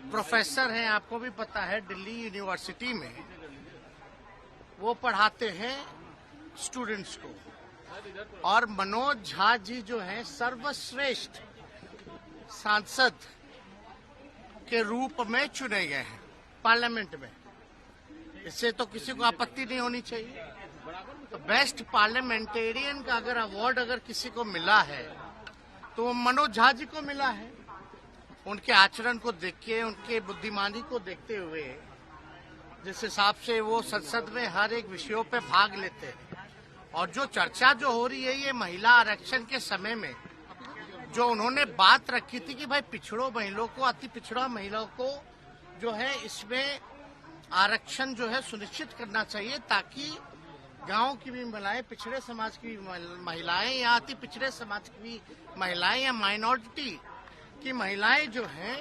Professor हैं, आपको भी पता है, दिल्ली यूनिवर्सिटी में वो पढ़ाते हैं स्टूडेंट्स को। और मनोज झा जी जो हैं सर्वश्रेष्ठ सांसद के रूप में चुने गए हैं पार्लियामेंट में। इससे तो किसी को आपत्ति नहीं होनी चाहिए। तो बेस्ट पार्लियामेंटेरियन का अगर अवार्ड अगर किसी को मिला है तो वो मनोज झा जी को मिला है। उनके आचरण को देख के, उनके बुद्धिमानी को देखते हुए, जिस हिसाब से वो संसद में हर एक विषयों पे भाग लेते हैं। और जो चर्चा जो हो रही है ये महिला आरक्षण के समय में जो उन्होंने बात रखी थी कि भाई पिछड़ों महिलाओं को, अति पिछड़ा महिलाओं को जो है इसमें आरक्षण जो है सुनिश्चित करना चाहिए, ताकि गांव की भी महिलाएं, पिछड़े समाज की महिलाएं या अति पिछड़े समाज की महिलाएं या माइनॉरिटी की महिलाएं जो हैं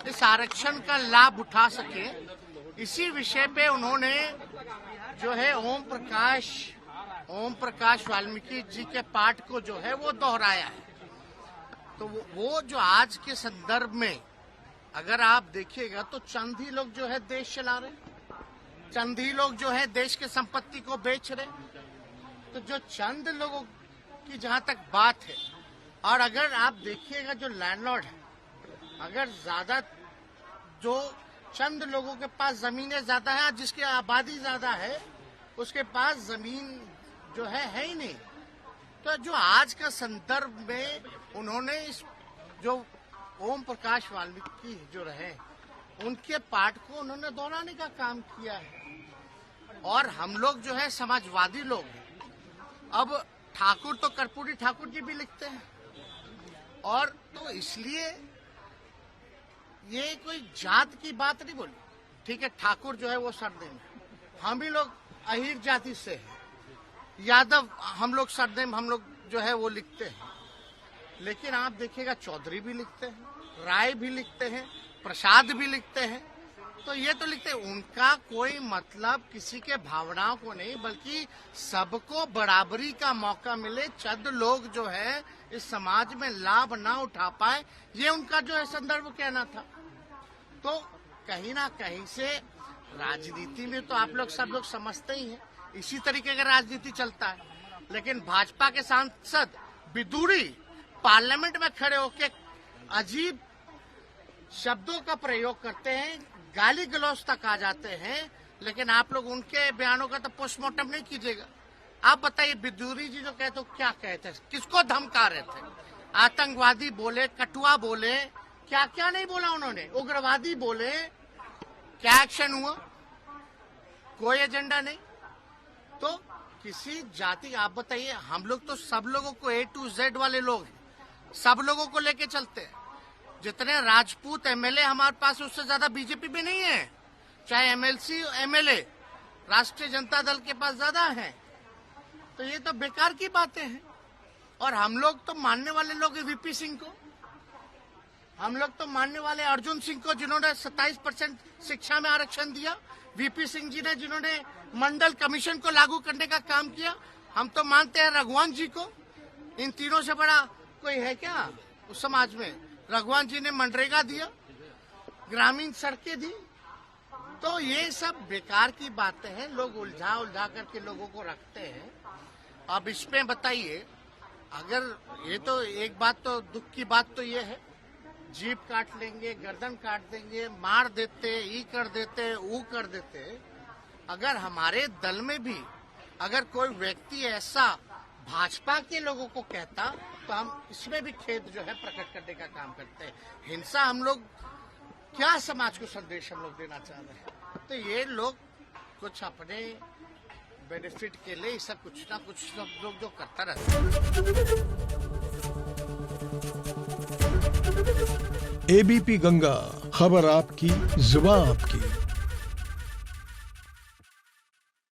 इस आरक्षण का लाभ उठा सके। इसी विषय पे उन्होंने जो है ओम प्रकाश वाल्मीकि जी के पाठ को जो है वो दोहराया है। तो वो जो आज के संदर्भ में अगर आप देखिएगा तो चंद ही लोग जो है देश चला रहे, चंद ही लोग जो है देश के संपत्ति को बेच रहे। तो जो चंद लोगों की जहां तक बात है, और अगर आप देखिएगा जो लैंडलॉर्ड है, अगर ज्यादा जो चंद लोगों के पास जमीनें ज्यादा है, जिसकी आबादी ज्यादा है उसके पास जमीन जो है ही नहीं। तो जो आज का संदर्भ में उन्होंने इस जो ओम प्रकाश वाल्मीकि जो रहे उनके पाठ को उन्होंने दोहराने का काम किया है। और हम लोग जो है समाजवादी लोग हैं। अब ठाकुर तो कर्पूरी ठाकुर जी भी लिखते हैं, और तो इसलिए ये कोई जात की बात नहीं बोली। ठीक है, ठाकुर जो है वो सरनेम है, हम ही लोग अहीर जाति से हैं, यादव हम लोग सरनेम हम लोग जो है वो लिखते हैं। लेकिन आप देखिएगा चौधरी भी लिखते हैं, राय भी लिखते हैं, प्रसाद भी लिखते हैं। तो ये तो लिखते हैं, उनका कोई मतलब किसी के भावनाओं को नहीं, बल्कि सबको बराबरी का मौका मिले, चंद लोग जो है इस समाज में लाभ ना उठा पाए, ये उनका जो है संदर्भ कहना था। तो कहीं ना कहीं से राजनीति में तो आप लोग सब लोग समझते ही हैं, इसी तरीके का राजनीति चलता है। लेकिन भाजपा के सांसद विदुरी पार्लियामेंट में खड़े होकर अजीब शब्दों का प्रयोग करते हैं, गाली गलौज तक आ जाते हैं। लेकिन आप लोग उनके बयानों का तो पोस्टमार्टम नहीं कीजिएगा। आप बताइए, विदुरी जी जो कहते क्या कहते, किसको धमका रहे थे? आतंकवादी बोले, कटुआ बोले, क्या क्या नहीं बोला उन्होंने, उग्रवादी बोले। क्या एक्शन हुआ? कोई एजेंडा नहीं। तो किसी जाति, आप बताइए, हम लोग तो सब लोगों को A to Z वाले लोग हैं, सब लोगों को लेके चलते हैं। जितने राजपूत एमएलए हमारे पास, उससे ज्यादा बीजेपी में नहीं है। चाहे एमएलसी एमएलए राष्ट्रीय जनता दल के पास ज्यादा है। तो ये तो बेकार की बातें हैं। और हम लोग तो मानने वाले लोग हैं वीपी सिंह को, हम लोग तो मानने वाले अर्जुन सिंह को, जिन्होंने 27% शिक्षा में आरक्षण दिया, वीपी सिंह जी ने जिन्होंने मंडल कमीशन को लागू करने का काम किया। हम तो मानते हैं रघुवंश जी को। इन तीनों से बड़ा कोई है क्या उस समाज में? रघुवंश जी ने मनरेगा दिया, ग्रामीण सड़कें दी। तो ये सब बेकार की बातें हैं, लोग उलझा करके लोगों को रखते हैं। अब इसमें बताइए, अगर ये तो एक बात, तो दुख की बात तो ये है, जीभ काट लेंगे, गर्दन काट देंगे, मार देते, ई कर देते, ऊ कर देते। अगर हमारे दल में भी अगर कोई व्यक्ति ऐसा भाजपा के लोगों को कहता, तो हम इसमें भी खेद जो है प्रकट करने का काम करते हैं। हिंसा हम लोग क्या समाज को संदेश हम लोग देना चाह रहे हैं? तो ये लोग कुछ अपने बेनिफिट के लिए सब कुछ ना कुछ सब लोग जो करता रहता है। एबीपी गंगा, खबर आपकी, जुबान आपकी।